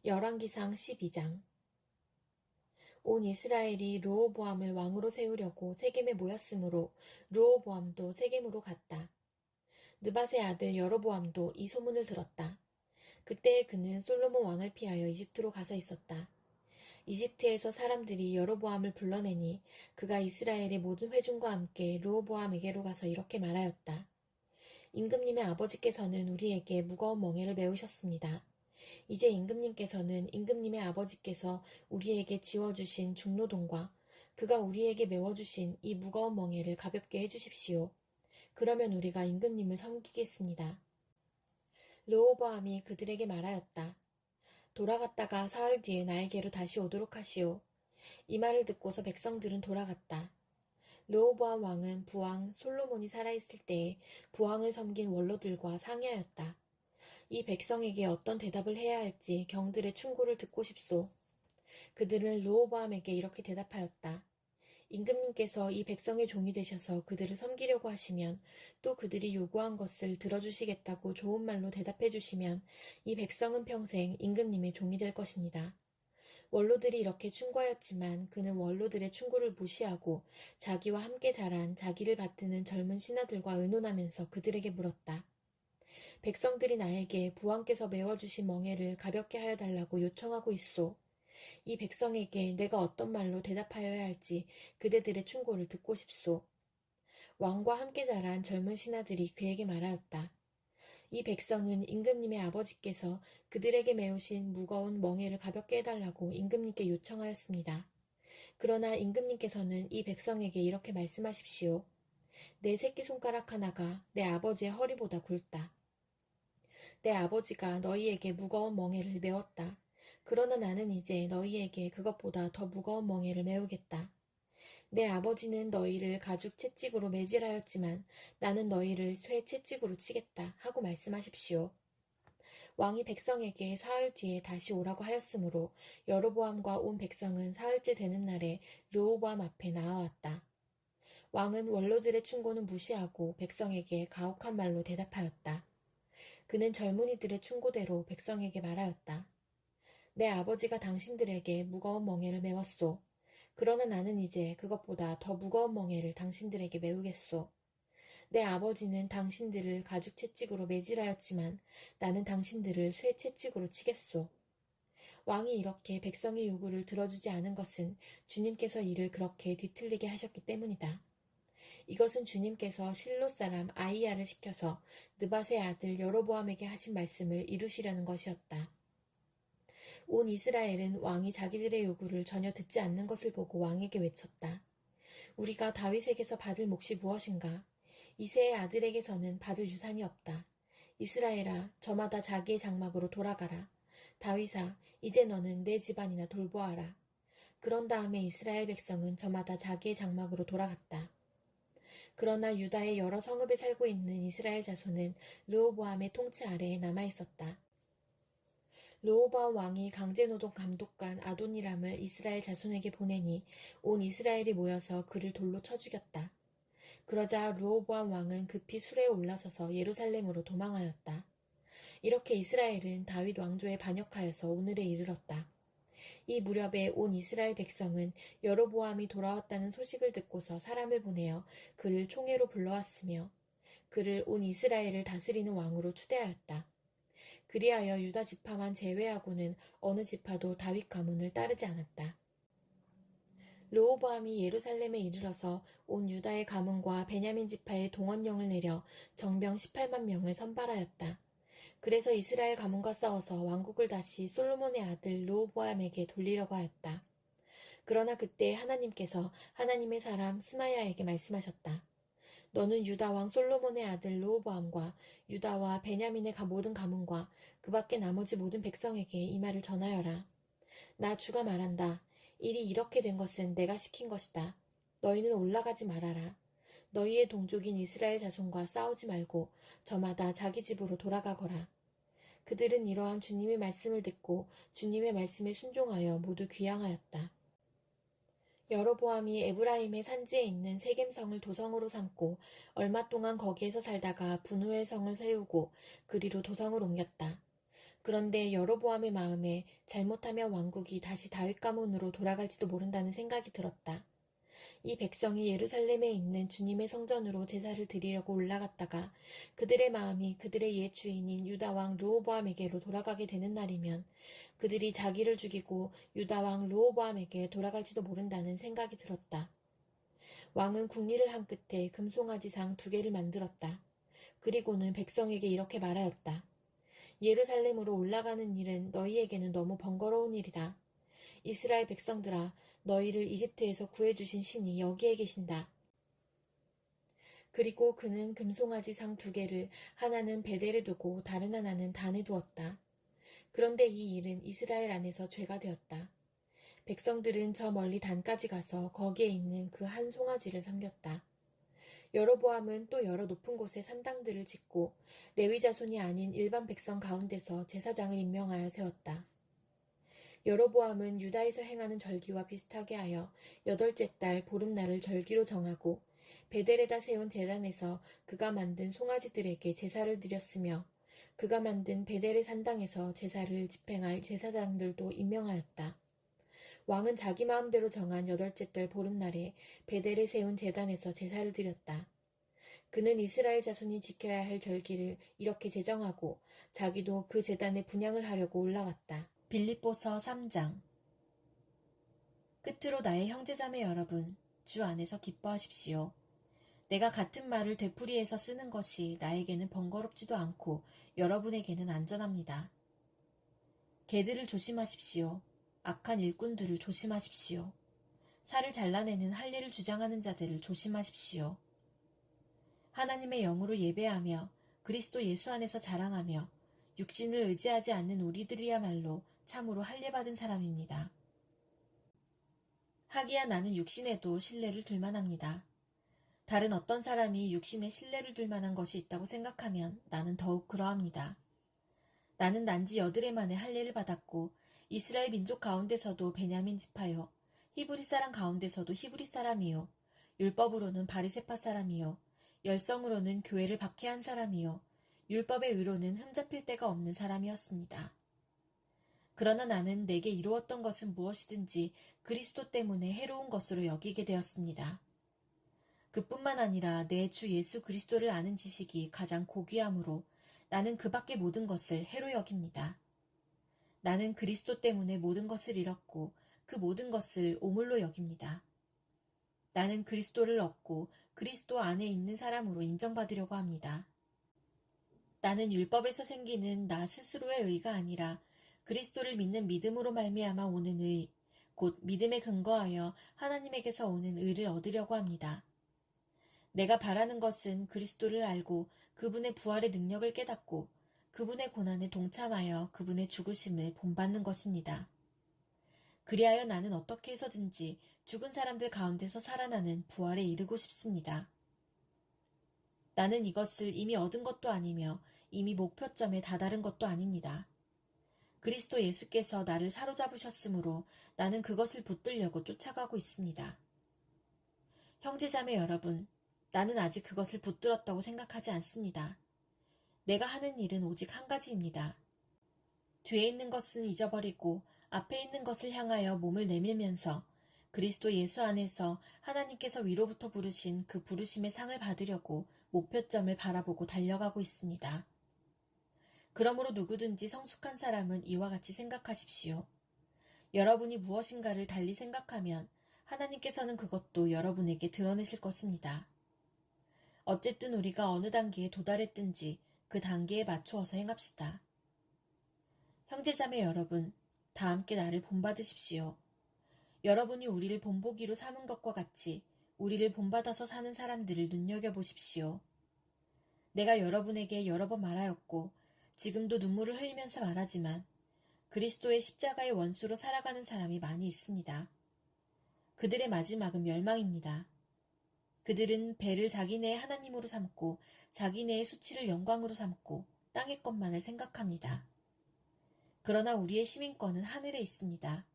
열왕기상 12장. 온 이스라엘이 르호보암을 왕으로 세우려고 세겜에 모였으므로 르호보암도 세겜으로 갔다. 느밧의 아들 여로보암도 이 소문을 들었다. 그때 그는 솔로몬 왕을 피하여 이집트로 가서 있었다. 이집트에서 사람들이 여로보암을 불러내니 그가 이스라엘의 모든 회중과 함께 르호보암에게로 가서 이렇게 말하였다. 임금님의 아버지께서는 우리에게 무거운 멍에를 메우셨습니다. 이제 임금님께서는 임금님의 아버지께서 우리에게 지워주신 중노동과 그가 우리에게 메워주신 이 무거운 멍에를 가볍게 해주십시오. 그러면 우리가 임금님을 섬기겠습니다. 르호보암이 그들에게 말하였다. 돌아갔다가 사흘 뒤에 나에게로 다시 오도록 하시오. 이 말을 듣고서 백성들은 돌아갔다. 르호보암 왕은 부왕 솔로몬이 살아있을 때에 부왕을 섬긴 원로들과 상의하였다. 이 백성에게 어떤 대답을 해야 할지 경들의 충고를 듣고 싶소. 그들은 르호보암에게 이렇게 대답하였다. 임금님께서 이 백성의 종이 되셔서 그들을 섬기려고 하시면 또 그들이 요구한 것을 들어주시겠다고 좋은 말로 대답해 주시면 이 백성은 평생 임금님의 종이 될 것입니다. 원로들이 이렇게 충고하였지만 그는 원로들의 충고를 무시하고 자기와 함께 자란 자기를 받드는 젊은 신하들과 의논하면서 그들에게 물었다. 백성들이 나에게 부왕께서 메워주신 멍에를 가볍게 하여 달라고 요청하고 있소. 이 백성에게 내가 어떤 말로 대답하여야 할지 그대들의 충고를 듣고 싶소. 왕과 함께 자란 젊은 신하들이 그에게 말하였다. 이 백성은 임금님의 아버지께서 그들에게 메우신 무거운 멍에를 가볍게 해달라고 임금님께 요청하였습니다. 그러나 임금님께서는 이 백성에게 이렇게 말씀하십시오. 내 새끼손가락 하나가 내 아버지의 허리보다 굵다. 내 아버지가 너희에게 무거운 멍에를 메웠다. 그러나 나는 이제 너희에게 그것보다 더 무거운 멍에를 메우겠다. 내 아버지는 너희를 가죽 채찍으로 매질하였지만 나는 너희를 쇠 채찍으로 치겠다 하고 말씀하십시오. 왕이 백성에게 사흘 뒤에 다시 오라고 하였으므로 여로보암과 온 백성은 사흘째 되는 날에 르호보암 앞에 나아왔다. 왕은 원로들의 충고는 무시하고 백성에게 가혹한 말로 대답하였다. 그는 젊은이들의 충고대로 백성에게 말하였다. 내 아버지가 당신들에게 무거운 멍에를 메웠소. 그러나 나는 이제 그것보다 더 무거운 멍에를 당신들에게 메우겠소. 내 아버지는 당신들을 가죽 채찍으로 매질하였지만 나는 당신들을 쇠 채찍으로 치겠소. 왕이 이렇게 백성의 요구를 들어주지 않은 것은 주님께서 이를 그렇게 뒤틀리게 하셨기 때문이다. 이것은 주님께서 실로 사람 아이야를 시켜서 느밧의 아들 여로보암에게 하신 말씀을 이루시려는 것이었다. 온 이스라엘은 왕이 자기들의 요구를 전혀 듣지 않는 것을 보고 왕에게 외쳤다. 우리가 다윗에게서 받을 몫이 무엇인가? 이새의 아들에게서는 받을 유산이 없다. 이스라엘아, 저마다 자기의 장막으로 돌아가라. 다윗아, 이제 너는 내 집안이나 돌보아라. 그런 다음에 이스라엘 백성은 저마다 자기의 장막으로 돌아갔다. 그러나 유다의 여러 성읍에 살고 있는 이스라엘 자손은 르호보암의 통치 아래에 남아있었다. 르호보암 왕이 강제노동 감독관 아도니람을 이스라엘 자손에게 보내니 온 이스라엘이 모여서 그를 돌로 쳐 죽였다. 그러자 르호보암 왕은 급히 수레에 올라서서 예루살렘으로 도망하였다. 이렇게 이스라엘은 다윗 왕조에 반역하여서 오늘에 이르렀다. 이 무렵에 온 이스라엘 백성은 여로보암이 돌아왔다는 소식을 듣고서 사람을 보내어 그를 총회로 불러왔으며 그를 온 이스라엘을 다스리는 왕으로 추대하였다. 그리하여 유다 지파만 제외하고는 어느 지파도 다윗 가문을 따르지 않았다. 르호보암이 예루살렘에 이르러서 온 유다의 가문과 베냐민 지파의 동원령을 내려 정병 18만 명을 선발하였다. 그래서 이스라엘 가문과 싸워서 왕국을 다시 솔로몬의 아들 르호보암에게 돌리려고 하였다. 그러나 그때 하나님께서 하나님의 사람 스마야에게 말씀하셨다. 너는 유다 왕 솔로몬의 아들 르호보암과 유다와 베냐민의 모든 가문과 그 밖에 나머지 모든 백성에게 이 말을 전하여라. 나 주가 말한다. 일이 이렇게 된 것은 내가 시킨 것이다. 너희는 올라가지 말아라. 너희의 동족인 이스라엘 자손과 싸우지 말고 저마다 자기 집으로 돌아가거라. 그들은 이러한 주님의 말씀을 듣고 주님의 말씀에 순종하여 모두 귀향하였다. 여로보암이 에브라임의 산지에 있는 세겜성을 도성으로 삼고 얼마 동안 거기에서 살다가 분우엘 성을 세우고 그리로 도성을 옮겼다. 그런데 여로보암의 마음에 잘못하면 왕국이 다시 다윗 가문으로 돌아갈지도 모른다는 생각이 들었다. 이 백성이 예루살렘에 있는 주님의 성전으로 제사를 드리려고 올라갔다가 그들의 마음이 그들의 옛 주인인 유다왕 르호보암에게로 돌아가게 되는 날이면 그들이 자기를 죽이고 유다왕 르호보암에게 돌아갈지도 모른다는 생각이 들었다. 왕은 국리를 한 끝에 금송아지상 2개를 만들었다. 그리고는 백성에게 이렇게 말하였다. 예루살렘으로 올라가는 일은 너희에게는 너무 번거로운 일이다. 이스라엘 백성들아, 너희를 이집트에서 구해주신 신이 여기에 계신다. 그리고 그는 금송아지 상 2개를 하나는 베델에 두고 다른 하나는 단에 두었다. 그런데 이 일은 이스라엘 안에서 죄가 되었다. 백성들은 저 멀리 단까지 가서 거기에 있는 그 한 송아지를 섬겼다. 여로보암은 또 여러 높은 곳에 산당들을 짓고 레위 자손이 아닌 일반 백성 가운데서 제사장을 임명하여 세웠다. 여로보암은 유다에서 행하는 절기와 비슷하게 하여 8째 달 보름날을 절기로 정하고 베델에다 세운 제단에서 그가 만든 송아지들에게 제사를 드렸으며 그가 만든 베델의 산당에서 제사를 집행할 제사장들도 임명하였다. 왕은 자기 마음대로 정한 8째 달 보름날에 베델에 세운 제단에서 제사를 드렸다. 그는 이스라엘 자손이 지켜야 할 절기를 이렇게 제정하고 자기도 그 제단에 분향을 하려고 올라갔다. 빌립보서 3장. 끝으로 나의 형제자매 여러분, 주 안에서 기뻐하십시오. 내가 같은 말을 되풀이해서 쓰는 것이 나에게는 번거롭지도 않고 여러분에게는 안전합니다. 개들을 조심하십시오. 악한 일꾼들을 조심하십시오. 살을 잘라내는 할례를 주장하는 자들을 조심하십시오. 하나님의 영으로 예배하며 그리스도 예수 안에서 자랑하며 육신을 의지하지 않는 우리들이야말로 참으로 할례받은 사람입니다. 하기야 나는 육신에도 신뢰를 둘만합니다. 다른 어떤 사람이 육신에 신뢰를 둘만한 것이 있다고 생각하면 나는 더욱 그러합니다. 나는 난지 8해 만에 할례를 받았고 이스라엘 민족 가운데서도 베냐민 지파요, 히브리 사람 가운데서도 히브리 사람이요, 율법으로는 바리새파 사람이요, 열성으로는 교회를 박해한 사람이요, 율법의 의로는 흠잡힐 데가 없는 사람이었습니다. 그러나 나는 내게 이루었던 것은 무엇이든지 그리스도 때문에 해로운 것으로 여기게 되었습니다. 그뿐만 아니라 내 주 예수 그리스도를 아는 지식이 가장 고귀하므로 나는 그 밖의 모든 것을 해로 여깁니다. 나는 그리스도 때문에 모든 것을 잃었고 그 모든 것을 오물로 여깁니다. 나는 그리스도를 얻고 그리스도 안에 있는 사람으로 인정받으려고 합니다. 나는 율법에서 생기는 나 스스로의 의가 아니라 그리스도를 믿는 믿음으로 말미암아 오는 의, 곧 믿음에 근거하여 하나님에게서 오는 의를 얻으려고 합니다. 내가 바라는 것은 그리스도를 알고 그분의 부활의 능력을 깨닫고 그분의 고난에 동참하여 그분의 죽으심을 본받는 것입니다. 그리하여 나는 어떻게 해서든지 죽은 사람들 가운데서 살아나는 부활에 이르고 싶습니다. 나는 이것을 이미 얻은 것도 아니며 이미 목표점에 다다른 것도 아닙니다. 그리스도 예수께서 나를 사로잡으셨으므로 나는 그것을 붙들려고 쫓아가고 있습니다. 형제자매 여러분, 나는 아직 그것을 붙들었다고 생각하지 않습니다. 내가 하는 일은 오직 한 가지입니다. 뒤에 있는 것은 잊어버리고 앞에 있는 것을 향하여 몸을 내밀면서 그리스도 예수 안에서 하나님께서 위로부터 부르신 그 부르심의 상을 받으려고 목표점을 바라보고 달려가고 있습니다. 그러므로 누구든지 성숙한 사람은 이와 같이 생각하십시오. 여러분이 무엇인가를 달리 생각하면 하나님께서는 그것도 여러분에게 드러내실 것입니다. 어쨌든 우리가 어느 단계에 도달했든지 그 단계에 맞추어서 행합시다. 형제자매 여러분, 다 함께 나를 본받으십시오. 여러분이 우리를 본보기로 삼은 것과 같이 우리를 본받아서 사는 사람들을 눈여겨보십시오. 내가 여러분에게 여러 번 말하였고 지금도 눈물을 흘리면서 말하지만 그리스도의 십자가의 원수로 살아가는 사람이 많이 있습니다. 그들의 마지막은 멸망입니다. 그들은 배를 자기네의 하나님으로 삼고 자기네의 수치를 영광으로 삼고 땅의 것만을 생각합니다. 그러나 우리의 시민권은 하늘에 있습니다.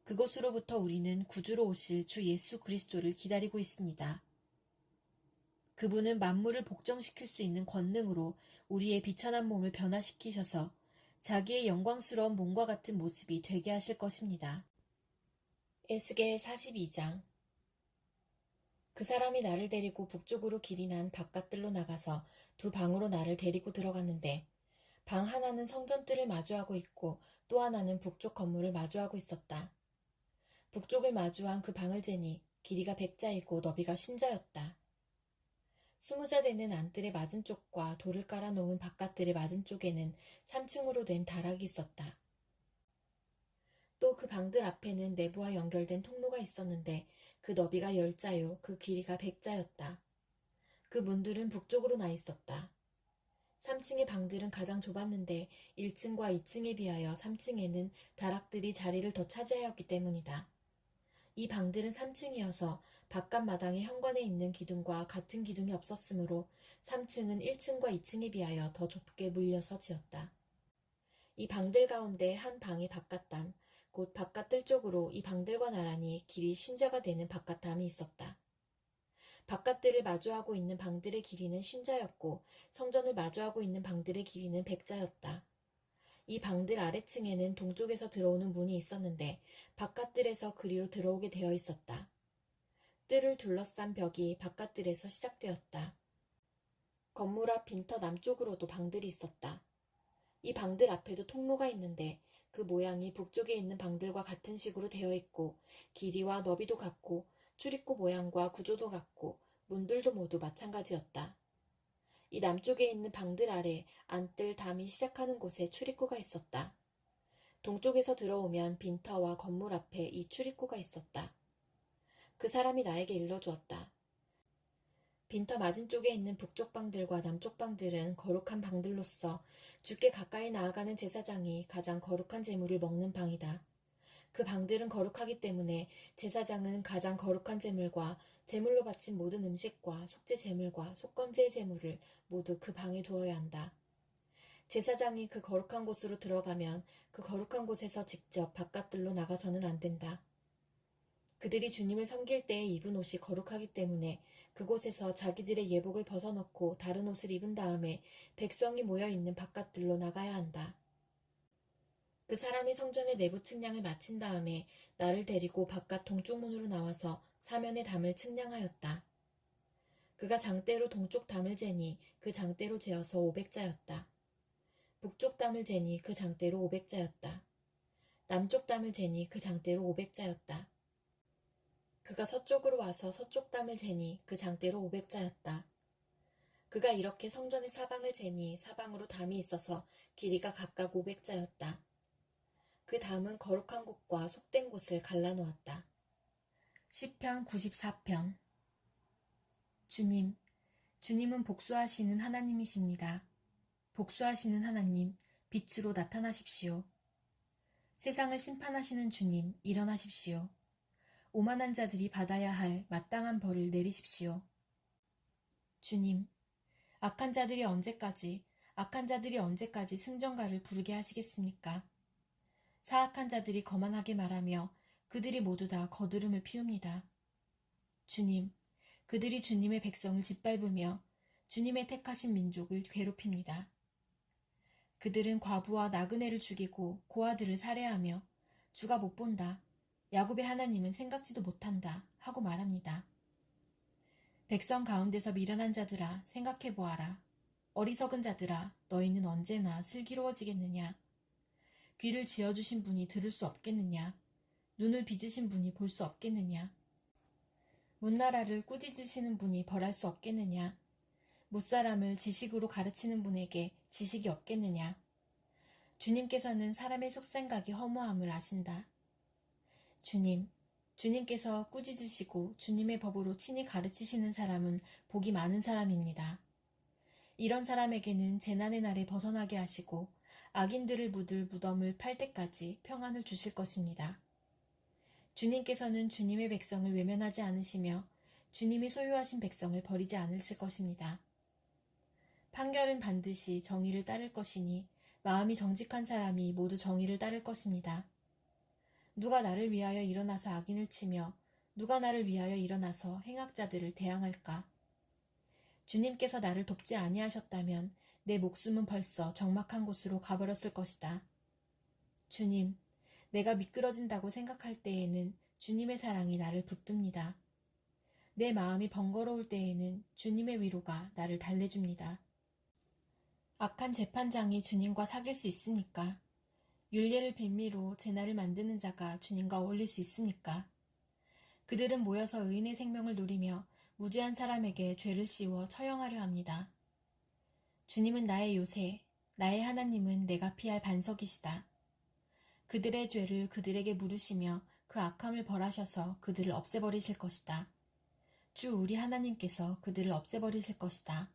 그곳으로부터 우리는 구주로 오실 주 예수 그리스도를 기다리고 있습니다. 그분은 만물을 복종시킬 수 있는 권능으로 우리의 비천한 몸을 변화시키셔서 자기의 영광스러운 몸과 같은 모습이 되게 하실 것입니다. 에스겔 42장. 그 사람이 나를 데리고 북쪽으로 길이 난 바깥들로 나가서 두 방으로 나를 데리고 들어갔는데 방 하나는 성전뜰을 마주하고 있고 또 하나는 북쪽 건물을 마주하고 있었다. 북쪽을 마주한 그 방을 재니 길이가 100자이고 너비가 50자였다. 20자 되는 안뜰의 맞은쪽과 돌을 깔아 놓은 바깥뜰의 맞은쪽에는 3층으로 된 다락이 있었다. 또 그 방들 앞에는 내부와 연결된 통로가 있었는데 그 너비가 10자요 그 길이가 100자였다. 그 문들은 북쪽으로 나 있었다. 3층의 방들은 가장 좁았는데 1층과 2층에 비하여 3층에는 다락들이 자리를 더 차지하였기 때문이다. 이 방들은 3층이어서 바깥 마당에 현관에 있는 기둥과 같은 기둥이 없었으므로 3층은 1층과 2층에 비하여 더 좁게 물려서 지었다. 이 방들 가운데 한 방의 바깥담, 곧 바깥뜰 쪽으로 이 방들과 나란히 길이 50자가 되는 바깥담이 있었다. 바깥뜰을 마주하고 있는 방들의 길이는 50자였고 성전을 마주하고 있는 방들의 길이는 100자였다. 이 방들 아래층에는 동쪽에서 들어오는 문이 있었는데 바깥뜰에서 그리로 들어오게 되어 있었다. 뜰을 둘러싼 벽이 바깥뜰에서 시작되었다. 건물 앞 빈터 남쪽으로도 방들이 있었다. 이 방들 앞에도 통로가 있는데 그 모양이 북쪽에 있는 방들과 같은 식으로 되어 있고 길이와 너비도 같고 출입구 모양과 구조도 같고 문들도 모두 마찬가지였다. 이 남쪽에 있는 방들 아래 안뜰 담이 시작하는 곳에 출입구가 있었다. 동쪽에서 들어오면 빈터와 건물 앞에 이 출입구가 있었다. 그 사람이 나에게 일러주었다. 빈터 맞은쪽에 있는 북쪽 방들과 남쪽 방들은 거룩한 방들로서 주께 가까이 나아가는 제사장이 가장 거룩한 제물을 먹는 방이다. 그 방들은 거룩하기 때문에 제사장은 가장 거룩한 제물과 제물로 바친 모든 음식과 속죄 제물과 속건제의 제물을 모두 그 방에 두어야 한다. 제사장이 그 거룩한 곳으로 들어가면 그 거룩한 곳에서 직접 바깥들로 나가서는 안 된다. 그들이 주님을 섬길 때에 입은 옷이 거룩하기 때문에 그곳에서 자기들의 예복을 벗어놓고 다른 옷을 입은 다음에 백성이 모여있는 바깥들로 나가야 한다. 그 사람이 성전의 내부 측량을 마친 다음에 나를 데리고 바깥 동쪽 문으로 나와서 사면의 담을 측량하였다. 그가 장대로 동쪽 담을 재니 그 장대로 재어서 500자였다. 북쪽 담을 재니 그 장대로 500자였다. 남쪽 담을 재니 그 장대로 500자였다. 그가 서쪽으로 와서 서쪽 담을 재니 그 장대로 500자였다. 그가 이렇게 성전의 사방을 재니 사방으로 담이 있어서 길이가 각각 500자였다. 그 담은 거룩한 곳과 속된 곳을 갈라놓았다. 시편 94편. 주님, 주님은 복수하시는 하나님이십니다. 복수하시는 하나님, 빛으로 나타나십시오. 세상을 심판하시는 주님, 일어나십시오. 오만한 자들이 받아야 할 마땅한 벌을 내리십시오. 주님, 악한 자들이 언제까지 승전가를 부르게 하시겠습니까? 사악한 자들이 거만하게 말하며 그들이 모두 다 거드름을 피웁니다. 주님, 그들이 주님의 백성을 짓밟으며 주님의 택하신 민족을 괴롭힙니다. 그들은 과부와 나그네를 죽이고 고아들을 살해하며 주가 못 본다. 야곱의 하나님은 생각지도 못한다 하고 말합니다. 백성 가운데서 미련한 자들아 생각해보아라. 어리석은 자들아 너희는 언제나 슬기로워지겠느냐. 귀를 지어주신 분이 들을 수 없겠느냐. 눈을 빚으신 분이 볼 수 없겠느냐. 문나라를 꾸짖으시는 분이 벌할 수 없겠느냐. 무사람을 지식으로 가르치는 분에게 지식이 없겠느냐. 주님께서는 사람의 속생각이 허무함을 아신다. 주님께서 꾸짖으시고 주님의 법으로 친히 가르치시는 사람은 복이 많은 사람입니다. 이런 사람에게는 재난의 날에 벗어나게 하시고 악인들을 묻을 무덤을 팔 때까지 평안을 주실 것입니다. 주님께서는 주님의 백성을 외면하지 않으시며 주님이 소유하신 백성을 버리지 않으실 것입니다. 판결은 반드시 정의를 따를 것이니 마음이 정직한 사람이 모두 정의를 따를 것입니다. 누가 나를 위하여 일어나서 악인을 치며 누가 나를 위하여 일어나서 행악자들을 대항할까? 주님께서 나를 돕지 아니하셨다면 내 목숨은 벌써 적막한 곳으로 가버렸을 것이다. 주님, 내가 미끄러진다고 생각할 때에는 주님의 사랑이 나를 붙듭니다. 내 마음이 번거로울 때에는 주님의 위로가 나를 달래줍니다. 악한 재판장이 주님과 사귈 수 있습니까? 율례를 빌미로 제나를 만드는 자가 주님과 어울릴 수 있습니까? 그들은 모여서 의인의 생명을 노리며 무죄한 사람에게 죄를 씌워 처형하려 합니다. 주님은 나의 요새, 나의 하나님은 내가 피할 반석이시다. 그들의 죄를 그들에게 물으시며 그 악함을 벌하셔서 그들을 없애버리실 것이다. 주 우리 하나님께서 그들을 없애버리실 것이다.